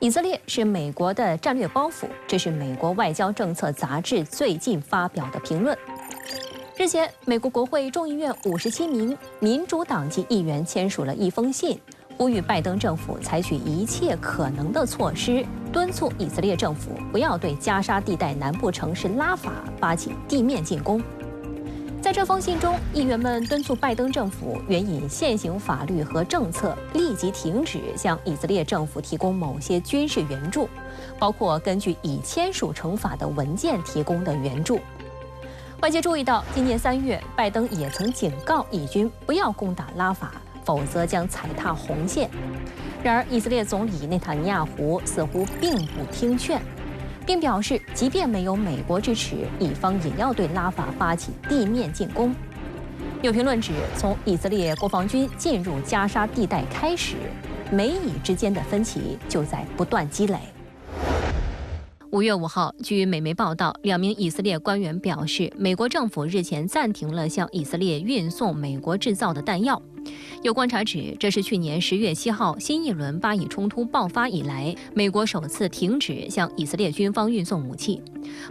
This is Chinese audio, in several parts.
以色列是美国的战略包袱，这是美国外交政策杂志最近发表的评论。日前，美国国会众议院57名民主党籍议员签署了一封信，呼吁拜登政府采取一切可能的措施，敦促以色列政府不要对加沙地带南部城市拉法发起地面进攻。在这封信中，议员们敦促拜登政府援引现行法律和政策，立即停止向以色列政府提供某些军事援助，包括根据已签署惩罚的文件提供的援助。外界注意到，今年3月，拜登也曾警告以军不要攻打拉法，否则将踩踏红线。然而，以色列总理内塔尼亚胡似乎并不听劝，并表示，即便没有美国支持，以方也要对拉法发起地面进攻。有评论指，从以色列国防军进入加沙地带开始，美以之间的分歧就在不断积累。5月5号，据美媒报道，2名以色列官员表示，美国政府日前暂停了向以色列运送美国制造的弹药。有观察指，这是去年10月7号新一轮巴以冲突爆发以来，美国首次停止向以色列军方运送武器。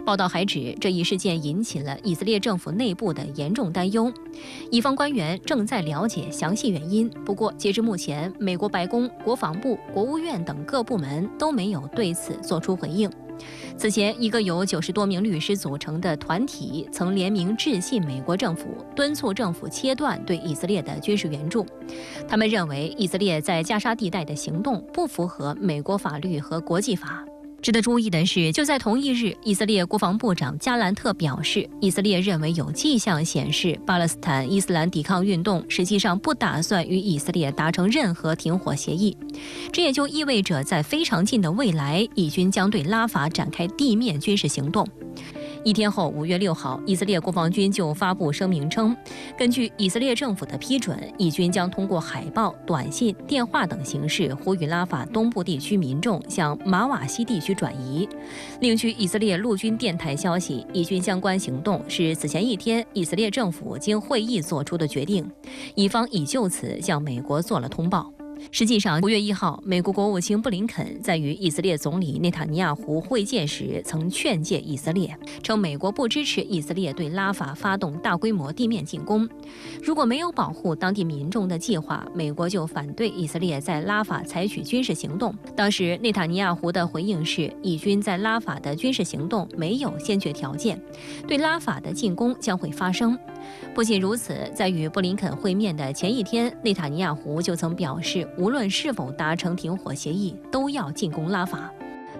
报道还指，这一事件引起了以色列政府内部的严重担忧。以方官员正在了解详细原因，不过截至目前，美国白宫、国防部、国务院等各部门都没有对此作出回应。此前，一个由90多名律师组成的团体曾联名致信美国政府，敦促政府切断对以色列的军事援助。他们认为，以色列在加沙地带的行动不符合美国法律和国际法。值得注意的是，就在同一日，以色列国防部长加兰特表示，以色列认为有迹象显示巴勒斯坦伊斯兰抵抗运动实际上不打算与以色列达成任何停火协议。这也就意味着，在非常近的未来，以军将对拉法展开地面军事行动。1天后，5月6号，以色列国防军就发布声明称，根据以色列政府的批准，以军将通过海报、短信、电话等形式呼吁拉法东部地区民众向马瓦西地区转移。另据以色列陆军电台消息，以军相关行动是此前1天以色列政府经会议做出的决定，以方已就此向美国做了通报。实际上，5月1号，美国国务卿布林肯在与以色列总理内塔尼亚胡会见时，曾劝诫以色列，称美国不支持以色列对拉法发动大规模地面进攻。如果没有保护当地民众的计划，美国就反对以色列在拉法采取军事行动。当时，内塔尼亚胡的回应是，以军在拉法的军事行动没有先决条件，对拉法的进攻将会发生。不仅如此，在与布林肯会面的前1天，内塔尼亚胡就曾表示，无论是否达成停火协议，都要进攻拉法。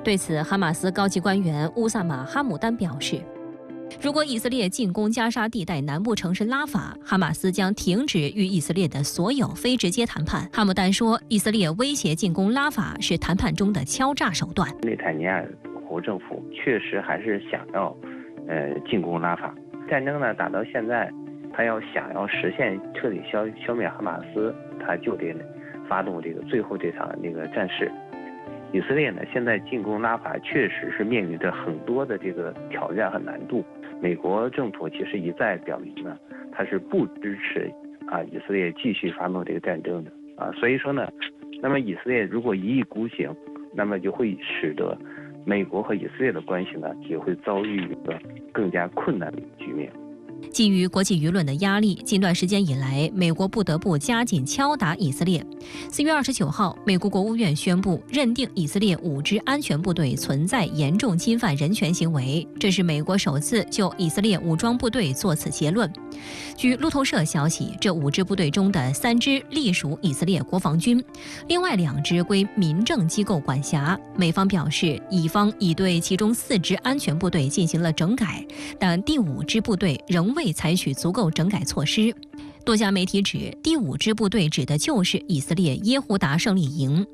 对此，哈马斯高级官员乌萨马·哈姆丹表示，如果以色列进攻加沙地带南部城市拉法，哈马斯将停止与以色列的所有非直接谈判。哈姆丹说，以色列威胁进攻拉法是谈判中的敲诈手段。内塔尼亚胡政府确实还是想要进攻拉法。战争呢打到现在，他想要实现彻底消灭哈马斯，他就得发动最后这场战事。以色列呢现在进攻拉法确实是面临着很多的挑战和难度。美国政府其实一再表明呢，他是不支持以色列继续发动战争的所以说呢，那么以色列如果一意孤行，那么就会使得美国和以色列的关系呢也会遭遇一个更加困难的局面。基于国际舆论的压力，近段时间以来，美国不得不加紧敲打以色列。4月29号，美国国务院宣布认定以色列5支安全部队存在严重侵犯人权行为，这是美国首次就以色列武装部队作此结论。据路透社消息，这5支部队中的3支隶属以色列国防军，另外2支归民政机构管辖。美方表示，以方已对其中4支安全部队进行了整改，但第5支部队仍未采取足够整改措施。多家媒体指，第5支部队指的就是以色列耶胡达胜利营。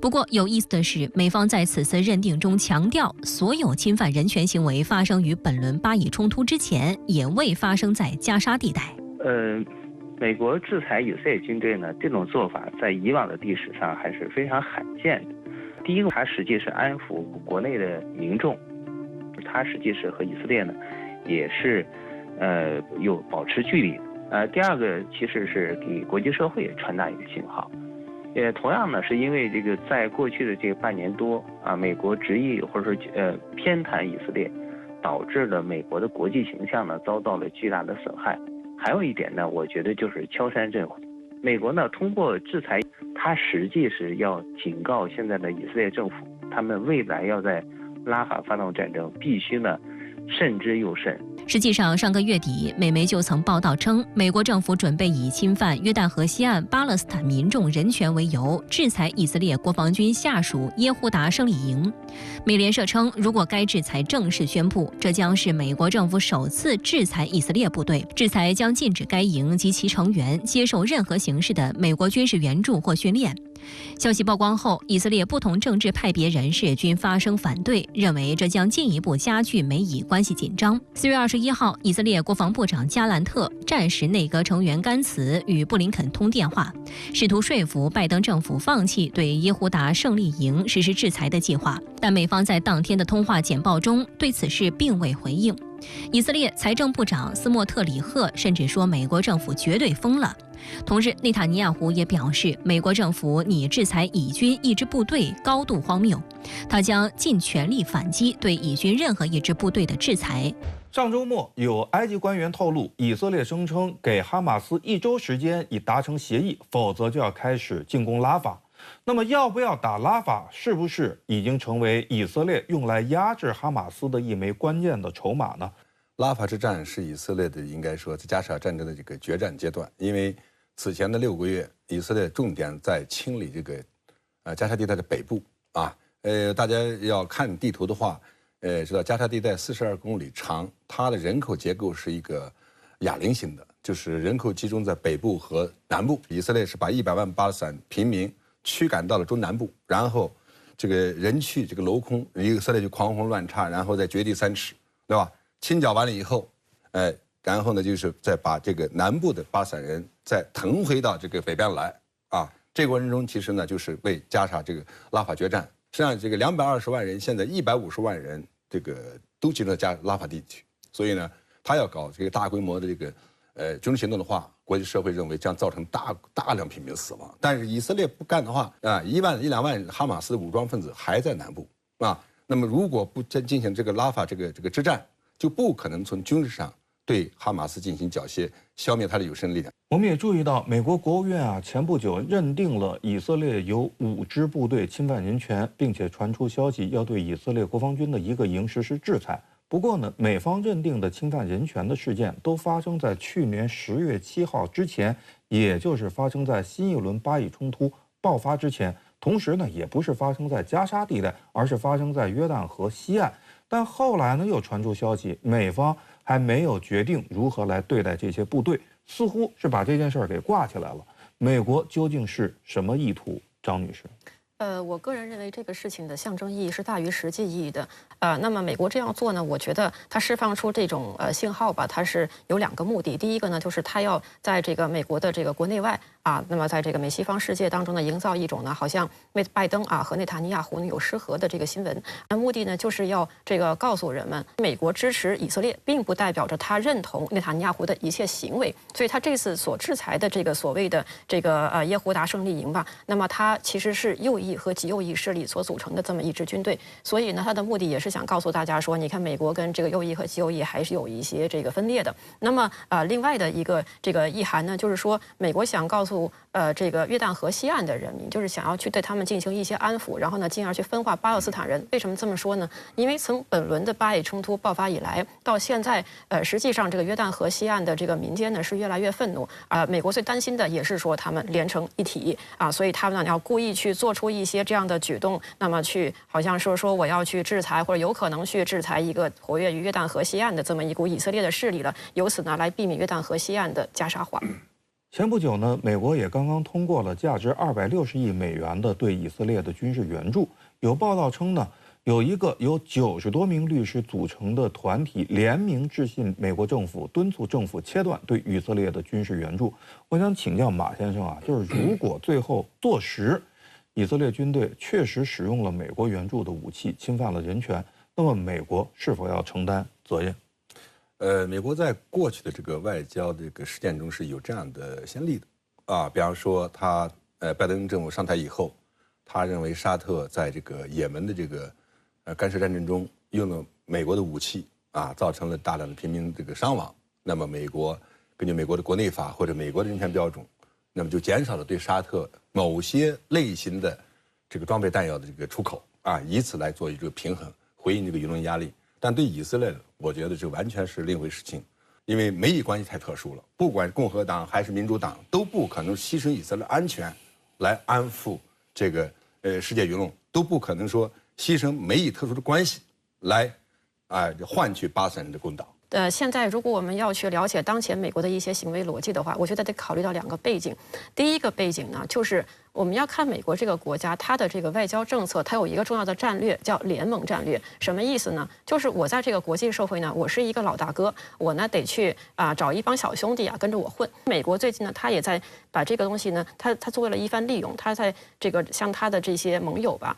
不过有意思的是，美方在此次认定中强调，所有侵犯人权行为发生于本轮巴以冲突之前，也未发生在加沙地带。美国制裁以色列军队呢，这种做法在以往的历史上还是非常罕见的。第一个，它实际是安抚国内的民众，它实际是和以色列呢也是有保持距离的。第二个其实是给国际社会传达一个信号，同样呢，是因为这个在过去的这个半年多啊，美国执意或者说偏袒以色列，导致了美国的国际形象呢遭到了巨大的损害。还有一点呢，我觉得就是敲山震虎。美国呢通过制裁，它实际是要警告现在的以色列政府，他们未来要在拉法发动战争，必须呢慎之又慎。实际上，上个月底，美媒就曾报道称，美国政府准备以侵犯约旦河西岸巴勒斯坦民众人权为由，制裁以色列国防军下属耶胡达胜利营。美联社称，如果该制裁正式宣布，这将是美国政府首次制裁以色列部队，制裁将禁止该营及其成员接受任何形式的美国军事援助或训练。消息曝光后，以色列不同政治派别人士均发声反对，认为这将进一步加剧美以关系紧张。4月21号，以色列国防部长加兰特战时内阁成员甘茨与布林肯通电话，试图说服拜登政府放弃对耶胡达胜利营实施制裁的计划，但美方在当天的通话简报中对此事并未回应。以色列财政部长斯莫特里赫甚至说，美国政府绝对疯了。同日，内塔尼亚胡也表示，美国政府拟制裁以军一支部队高度荒谬，他将尽全力反击对以军任何一支部队的制裁。上周末，有埃及官员透露，以色列声称给哈马斯1周时间以达成协议，否则就要开始进攻拉法。那么，要不要打拉法，是不是已经成为以色列用来压制哈马斯的一枚关键的筹码呢？拉法之战是以色列的应该说在加沙战争的这个决战阶段，因为此前的6个月，以色列重点在清理这个加沙地带的北部啊。大家要看地图的话，知道加沙地带42公里长，它的人口结构是一个哑铃型的，就是人口集中在北部和南部。以色列是把100万巴勒斯坦平民驱赶到了中南部，然后这个人去这个楼空，以色列就狂轰乱炸，然后再掘地3尺，对吧？清剿完了以后，然后呢，就是再把这个南部的巴勒斯坦人再腾回到这个北边来啊。这个过程中，其实呢，就是为加沙这个拉法决战。实际上，这个220万人，现在150万人，这个都集中在拉法地区。所以呢，他要搞这个大规模的这个军事行动的话，国际社会认为将造成大量平民死亡。但是以色列不干的话啊，1万1、2万哈马斯的武装分子还在南部啊。那么如果不进行这个拉法这个之战，就不可能从军事上对哈马斯进行缴械，消灭他的有生力量。我们也注意到，美国国务院前不久认定了以色列有5支部队侵犯人权，并且传出消息要对以色列国防军的1个营实施制裁。不过呢，美方认定的侵犯人权的事件都发生在去年10月7号之前，也就是发生在新一轮巴以冲突爆发之前。同时呢，也不是发生在加沙地带，而是发生在约旦河西岸。但后来呢，又传出消息，美方还没有决定如何来对待这些部队，似乎是把这件事儿给挂起来了。美国究竟是什么意图？张女士。我个人认为这个事情的象征意义是大于实际意义的。那么美国这样做呢，我觉得它释放出这种信号吧，它是有2个目的。第一个呢，就是它要在这个美国的这个国内外啊，那么在这个美西方世界当中呢，营造一种呢，好像拜登啊和内塔尼亚胡有失和的这个新闻。那目的呢，就是要这个告诉人们，美国支持以色列，并不代表着他认同内塔尼亚胡的一切行为。所以他这次所制裁的这个所谓的这个耶胡达胜利营吧，那么它其实是右翼和极右翼势力所组成的这么一支军队。所以呢，它的目的也是想告诉大家说，你看美国跟这个右翼和极右翼还是有一些这个分裂的。那么另外的一个这个意涵呢，就是说美国想告诉这个约旦河西岸的人民，就是想要去对他们进行一些安抚，然后呢，进而去分化巴勒斯坦人。为什么这么说呢？因为从本轮的巴以冲突爆发以来，到现在，实际上这个约旦河西岸的这个民间呢是越来越愤怒啊。美国最担心的也是说他们连成一体啊，所以他们呢要故意去做出一些这样的举动，那么去好像说我要去制裁或者有可能去制裁一个活跃于约旦河西岸的这么一股以色列的势力了，由此呢来避免约旦河西岸的加沙化。前不久呢，美国也刚刚通过了价值260亿美元的对以色列的军事援助。有报道称呢，有一个由90多名律师组成的团体联名致信美国政府，敦促政府切断对以色列的军事援助。我想请教马先生啊，就是如果最后坐实以色列军队确实使用了美国援助的武器，侵犯了人权，那么美国是否要承担责任？美国在过去的这个外交这个实践中是有这样的先例的啊，比方说他拜登政府上台以后，他认为沙特在这个也门的这个干涉战争中用了美国的武器啊，造成了大量的平民这个伤亡。那么美国根据美国的国内法或者美国的人权标准，那么就减少了对沙特某些类型的这个装备弹药的这个出口啊，以此来做一个平衡，回应这个舆论压力。但对以色列的，我觉得这完全是另一回事情。因为美以关系太特殊了，不管共和党还是民主党都不可能牺牲以色列安全来安抚这个世界舆论，都不可能说牺牲美以特殊的关系来换取巴勒斯坦人的公道。现在如果我们要去了解当前美国的一些行为逻辑的话，我觉得得考虑到2个背景。第一个背景呢，就是我们要看美国这个国家，它的这个外交政策，它有一个重要的战略叫联盟战略。什么意思呢？就是我在这个国际社会呢，我是一个老大哥，我呢得去找一帮小兄弟跟着我混。美国最近呢，他也在把这个东西呢，他做了一番利用，他在这个向他的这些盟友吧，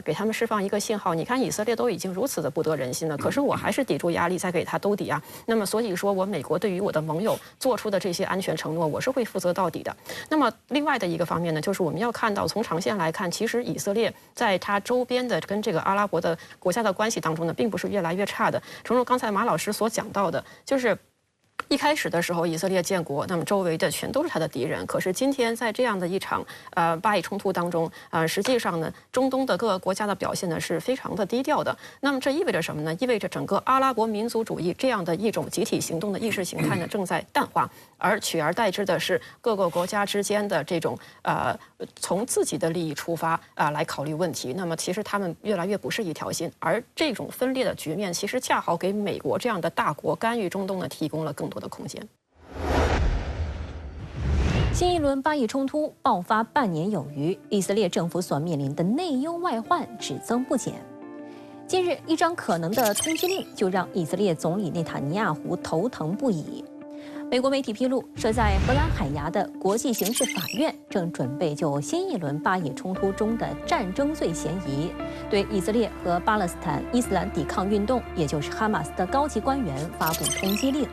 给他们释放一个信号。你看以色列都已经如此的不得人心了，可是我还是抵住压力再给他兜底啊。那么所以说我美国对于我的盟友做出的这些安全承诺，我是会负责到底的。那么另外的一个方面呢，就是我们要看到从长线来看，其实以色列在它周边的跟这个阿拉伯的国家的关系当中呢，并不是越来越差的。诚如刚才马老师所讲到的，就是一开始的时候，以色列建国，那么周围的全都是他的敌人。可是今天在这样的一场巴以冲突当中，实际上呢，中东的各个国家的表现呢是非常的低调的。那么这意味着什么呢？意味着整个阿拉伯民族主义这样的一种集体行动的意识形态呢正在淡化，而取而代之的是各个国家之间的这种从自己的利益出发来考虑问题。那么其实他们越来越不是一条心，而这种分裂的局面，其实恰好给美国这样的大国干预中东呢提供了更多的空间。新一轮巴以冲突爆发半年有余，以色列政府所面临的内忧外患只增不减。近日，一张可能的通缉令就让以色列总理内塔尼亚胡头疼不已。美国媒体披露，设在荷兰海牙的国际刑事法院正准备就新一轮巴以冲突中的战争罪嫌疑，对以色列和巴勒斯坦伊斯兰抵抗运动，也就是哈马斯的高级官员发布通缉令。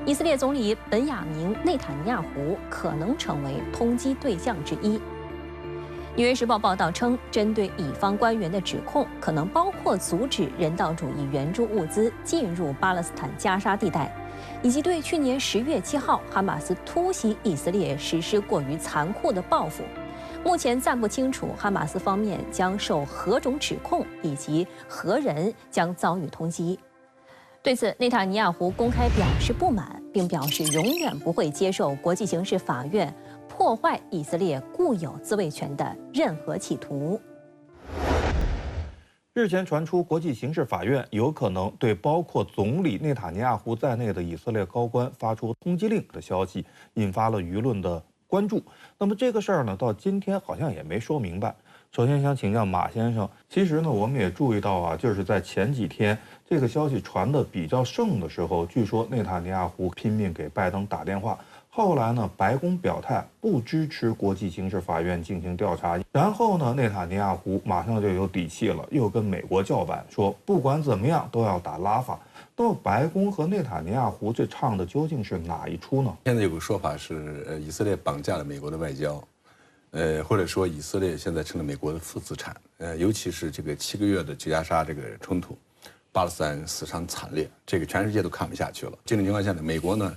以色列总理本雅明内塔尼亚胡可能成为通缉对象之一。《纽约时报》报道称，针对以方官员的指控，可能包括阻止人道主义援助物资进入巴勒斯坦加沙地带，以及对去年10月7号哈马斯突袭以色列实施过于残酷的报复。目前暂不清楚哈马斯方面将受何种指控，以及何人将遭遇通缉。对此，内塔尼亚胡公开表示不满，并表示永远不会接受国际刑事法院破坏以色列固有自卫权的任何企图。日前传出国际刑事法院有可能对包括总理内塔尼亚胡在内的以色列高官发出通缉令的消息，引发了舆论的关注。那么这个事儿呢，到今天好像也没说明白。首先想请教马先生，其实呢，我们也注意到就是在前几天这个消息传得比较盛的时候，据说内塔尼亚胡拼命给拜登打电话。后来呢，白宫表态不支持国际刑事法院进行调查。然后呢，内塔尼亚胡马上就有底气了，又跟美国叫板，说不管怎么样都要打拉法。那么白宫和内塔尼亚胡这唱的究竟是哪一出呢？现在有个说法是，以色列绑架了美国的外交。或者说以色列现在成了美国的负资产，尤其是这个7个月的加沙这个冲突，巴勒斯坦死伤惨烈，这个全世界都看不下去了。这种情况下呢，美国呢，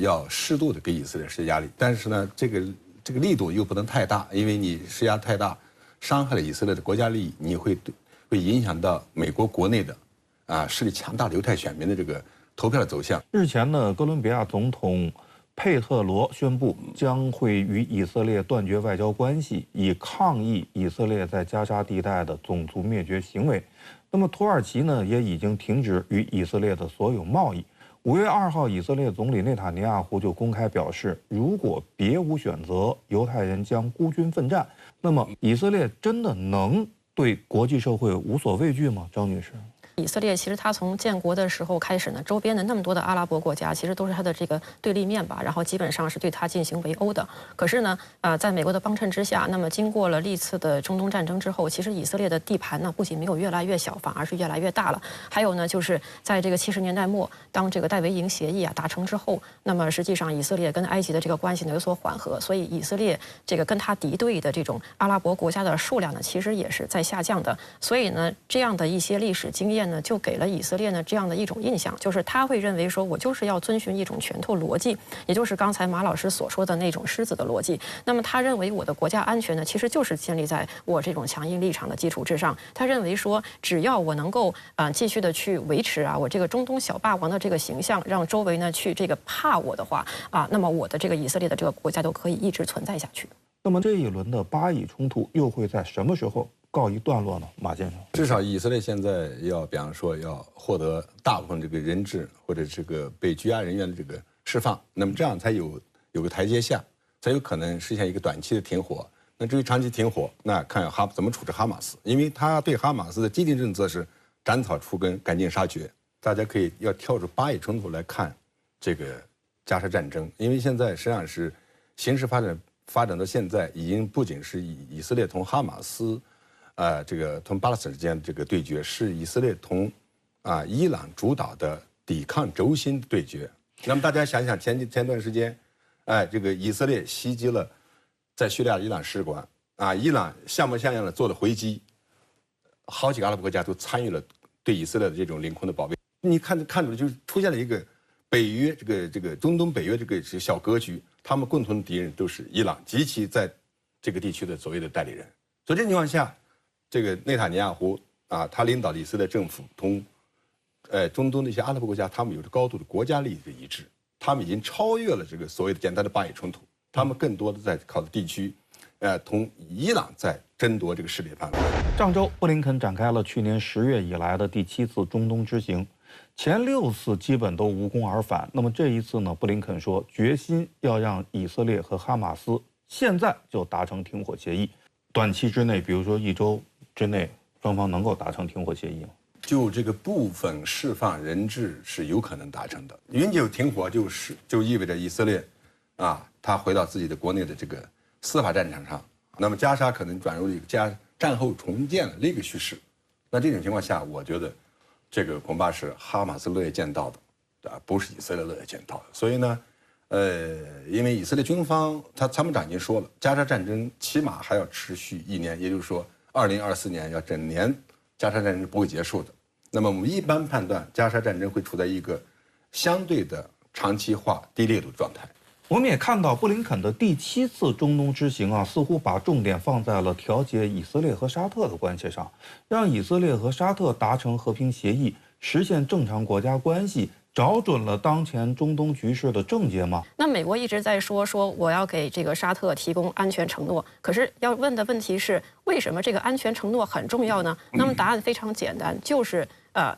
要适度的给以色列施加压力，但是呢，这个力度又不能太大，因为你施压太大，伤害了以色列的国家利益，你会影响到美国国内的势力强大的犹太选民的这个投票的走向。日前呢，哥伦比亚总统佩特罗宣布将会与以色列断绝外交关系，以抗议以色列在加沙地带的种族灭绝行为。那么土耳其呢，也已经停止与以色列的所有贸易。5月2号，以色列总理内塔尼亚胡就公开表示，如果别无选择，犹太人将孤军奋战。那么以色列真的能对国际社会无所畏惧吗？张女士？以色列其实它从建国的时候开始呢，周边的那么多的阿拉伯国家，其实都是它的这个对立面吧，然后基本上是对它进行围殴的。可是呢，在美国的帮衬之下，那么经过了历次的中东战争之后，其实以色列的地盘呢，不仅没有越来越小，反而是越来越大了。还有呢，就是在这个70年代末，当这个戴维营协议达成之后，那么实际上以色列跟埃及的这个关系呢有所缓和，所以以色列这个跟他敌对的这种阿拉伯国家的数量呢，其实也是在下降的。所以呢，这样的一些历史经验呢，就给了以色列呢这样的一种印象，就是他会认为说，我就是要遵循一种拳头逻辑，也就是刚才马老师所说的那种狮子的逻辑。那么他认为我的国家安全呢，其实就是建立在我这种强硬立场的基础之上。他认为说，只要我能够继续的去维持我这个中东小霸王的这个形象，让周围呢去这个怕我的话那么我的这个以色列的这个国家都可以一直存在下去。那么这一轮的巴以冲突又会在什么时候告一段落呢？马先生，至少以色列现在要，比方说要获得大部分这个人质或者这个被拘押人员的这个释放，那么这样才有个台阶下，才有可能实现一个短期的停火。那至于长期停火，那看要怎么处置哈马斯，因为他对哈马斯的既定政策是斩草除根、赶尽杀绝。大家要跳出巴以冲突来看这个加沙战争，因为现在实际上是形势发展到现在，已经不仅是以色列同哈马斯，这个同巴勒斯坦之间的这个对决，是以色列同伊朗主导的抵抗轴心对决。那么大家想想前段时间，这个以色列袭击了在叙利亚的伊朗使馆，伊朗像模像样的做了回击，好几个阿拉伯国家都参与了对以色列的这种领空的保卫。你看出来，就是出现了一个北约这个中东北约这个小格局，他们共同的敌人都是伊朗及其在这个地区的所谓的代理人。所以这情况下，这个内塔尼亚胡他领导的以色列政府同中东的一些阿拉伯国家，他们有着高度的国家利益的一致，他们已经超越了这个所谓的简单的巴以冲突，他们更多的在考虑地区，同伊朗在争夺这个势力范围。上周布林肯展开了去年10月以来的第7次中东之行，前6次基本都无功而返。那么这一次呢，布林肯说决心要让以色列和哈马斯现在就达成停火协议，短期之内，比如说1周之内，双方能够达成停火协议吗？就这个部分释放人质是有可能达成的。永久停火就意味着以色列他回到自己的国内的这个司法战场上，那么加沙可能转入一个战后重建的另一个叙事。那这种情况下，我觉得这个恐怕是哈马斯乐意见到的，不是以色列乐意见到的。所以呢，因为以色列军方他参谋长已经说了，加沙战争起码还要持续1年，也就是说2024年要整年加沙战争不会结束的。那么我们一般判断，加沙战争会处在一个相对的长期化、低烈度状态。我们也看到布林肯的第7次中东之行似乎把重点放在了调解以色列和沙特的关系上，让以色列和沙特达成和平协议，实现正常国家关系，找准了当前中东局势的症结吗？那美国一直在说我要给这个沙特提供安全承诺，可是要问的问题是，为什么这个安全承诺很重要呢？那么答案非常简单，就是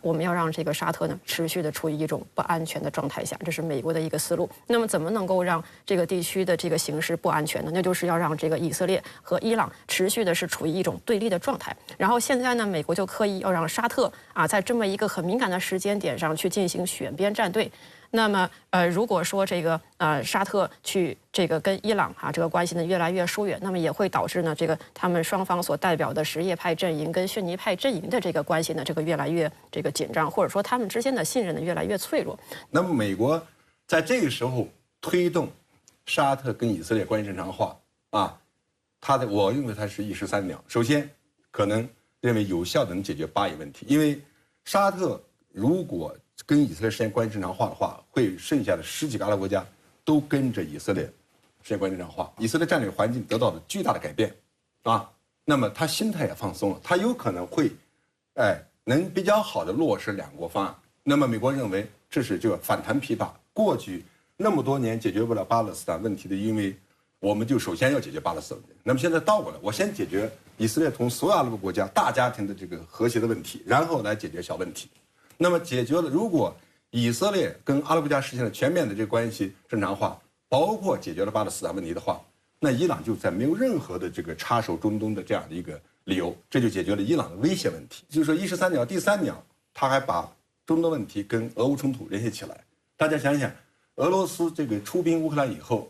我们要让这个沙特呢持续的处于一种不安全的状态下，这是美国的一个思路。那么怎么能够让这个地区的这个形势不安全呢？那就是要让这个以色列和伊朗持续的是处于一种对立的状态。然后现在呢，美国就刻意要让沙特在这么一个很敏感的时间点上去进行选边站队。那么如果说这个沙特去这个跟伊朗这个关系呢越来越疏远，那么也会导致呢这个他们双方所代表的什叶派阵营跟逊尼派阵营的这个关系呢这个越来越这个紧张，或者说他们之间的信任呢越来越脆弱。那么美国在这个时候推动沙特跟以色列关系正常化我认为它是一石三鸟。首先，可能认为有效的能解决巴以问题，因为沙特如果跟以色列实现关系正常化的话，会剩下的10几个阿拉伯国家都跟着以色列实现关系正常化，以色列战略环境得到了巨大的改变那么他心态也放松了，他有可能会能比较好的落实两国方案。那么美国认为这是就反弹琵琶，过去那么多年解决不了巴勒斯坦问题的，因为我们就首先要解决巴勒斯坦问题，那么现在倒过来，我先解决以色列同所有阿拉伯国家大家庭的这个和谐的问题，然后来解决小问题。那么解决了，如果以色列跟阿拉伯国家实现了全面的这个关系正常化，包括解决了巴勒斯坦问题的话，那伊朗就在没有任何的这个插手中东的这样的一个理由，这就解决了伊朗的威胁问题。就是说一石三鸟，第三鸟，他还把中东问题跟俄乌冲突联系起来。大家想想，俄罗斯这个出兵乌克兰以后，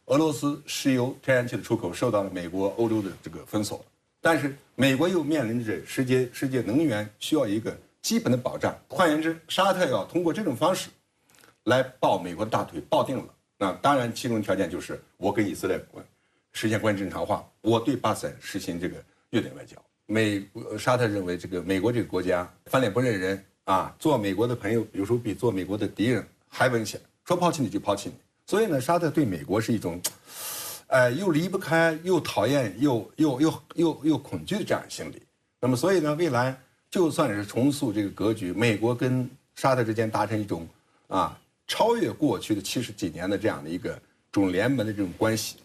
俄罗斯石油、天然气的出口受到了美国、欧洲的这个封锁，但是美国又面临着世界能源需要一个基本的保障。换言之，沙特要通过这种方式来抱美国的大腿，抱定了。那当然，其中条件就是我跟以色列实现关系正常化，我对巴塞实行这个热点外交。沙特认为这个美国这个国家翻脸不认人啊，做美国的朋友有时候比做美国的敌人还危险，说抛弃你就抛弃你。所以呢，沙特对美国是一种，又离不开，又讨厌，又恐惧的这样心理。那么，所以呢，未来就算是重塑这个格局，美国跟沙特之间达成一种超越过去的70几年的这样的一个种联盟的这种关系，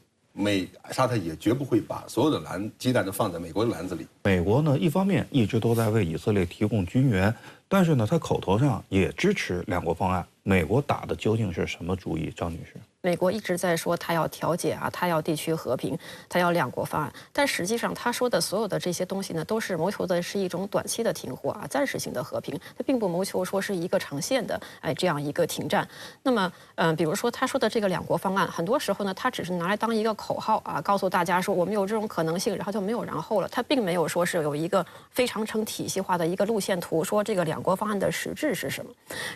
沙特也绝不会把所有的鸡蛋都放在美国的篮子里。美国呢，一方面一直都在为以色列提供军援，但是呢，他口头上也支持两国方案。美国打的究竟是什么主意，张女士？美国一直在说他要调解啊，他要地区和平，他要两国方案，但实际上他说的所有的这些东西呢，都是谋求的是一种短期的停火啊，暂时性的和平，他并不谋求说是一个长线的这样一个停战。那么比如说他说的这个两国方案，很多时候呢，他只是拿来当一个口号啊，告诉大家说我们有这种可能性，然后就没有然后了，他并没有说是有一个非常成体系化的一个路线图，说这个两国方案的实质是什么。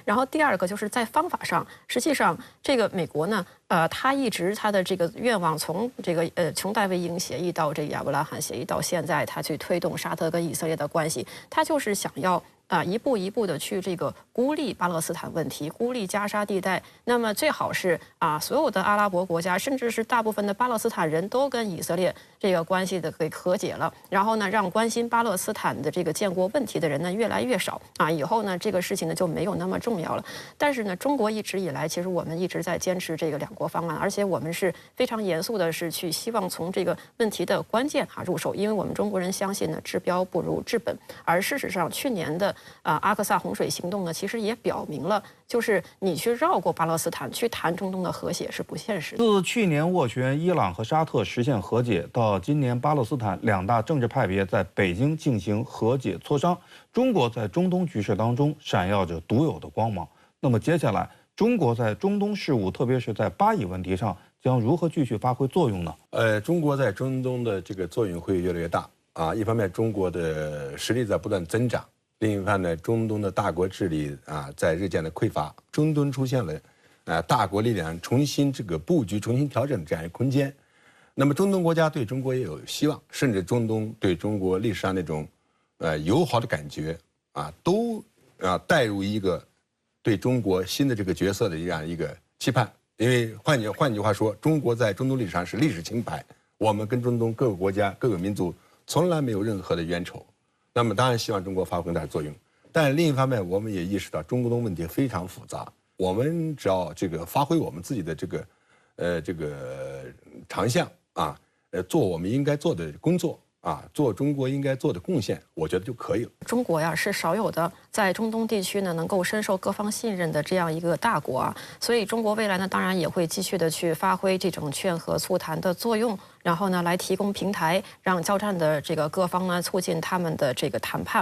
然后第二个就是在方法上，实际上这个美国呢，他一直他的这个愿望，从这个琼戴维营协议到这个亚伯拉罕协议到现在，他去推动沙特跟以色列的关系，他就是想要一步一步的去这个孤立巴勒斯坦问题，孤立加沙地带。那么最好是所有的阿拉伯国家，甚至是大部分的巴勒斯坦人都跟以色列这个关系的给和解了，然后呢，让关心巴勒斯坦的这个建国问题的人呢越来越少以后呢，这个事情呢就没有那么重要了。但是呢，中国一直以来，其实我们一直在坚持这个两国方案，而且我们是非常严肃的，是去希望从这个问题的关键入手，因为我们中国人相信呢，治标不如治本。而事实上，去年的阿克萨洪水行动呢，其实也表明了，就是你去绕过巴勒斯坦去谈中东的和谐是不现实的。自去年斡旋伊朗和沙特实现和解，到今年巴勒斯坦两大政治派别在北京进行和解磋商，中国在中东局势当中闪耀着独有的光芒。那么接下来，中国在中东事务，特别是在巴以问题上，将如何继续发挥作用呢？中国在中东的这个作用会越来越大一方面中国的实力在不断增长，另一方面呢，中东的大国治理在日渐的匮乏，中东出现了大国力量重新这个布局、重新调整这样一个空间。那么中东国家对中国也有希望，甚至中东对中国历史上那种友好的感觉都带入一个对中国新的这个角色的这样一个期盼。因为换句话说，中国在中东历史上是历史清白，我们跟中东各个国家、各个民族从来没有任何的冤仇。那么当然希望中国发挥更大的作用，但另一方面，我们也意识到中东问题非常复杂，我们只要这个发挥我们自己的这个长项做我们应该做的工作做中国应该做的贡献，我觉得就可以了。中国呀是少有的在中东地区呢能够深受各方信任的这样一个大国所以中国未来呢当然也会继续的去发挥这种劝和促谈的作用，然后呢来提供平台，让交战的这个各方呢促进他们的这个谈判。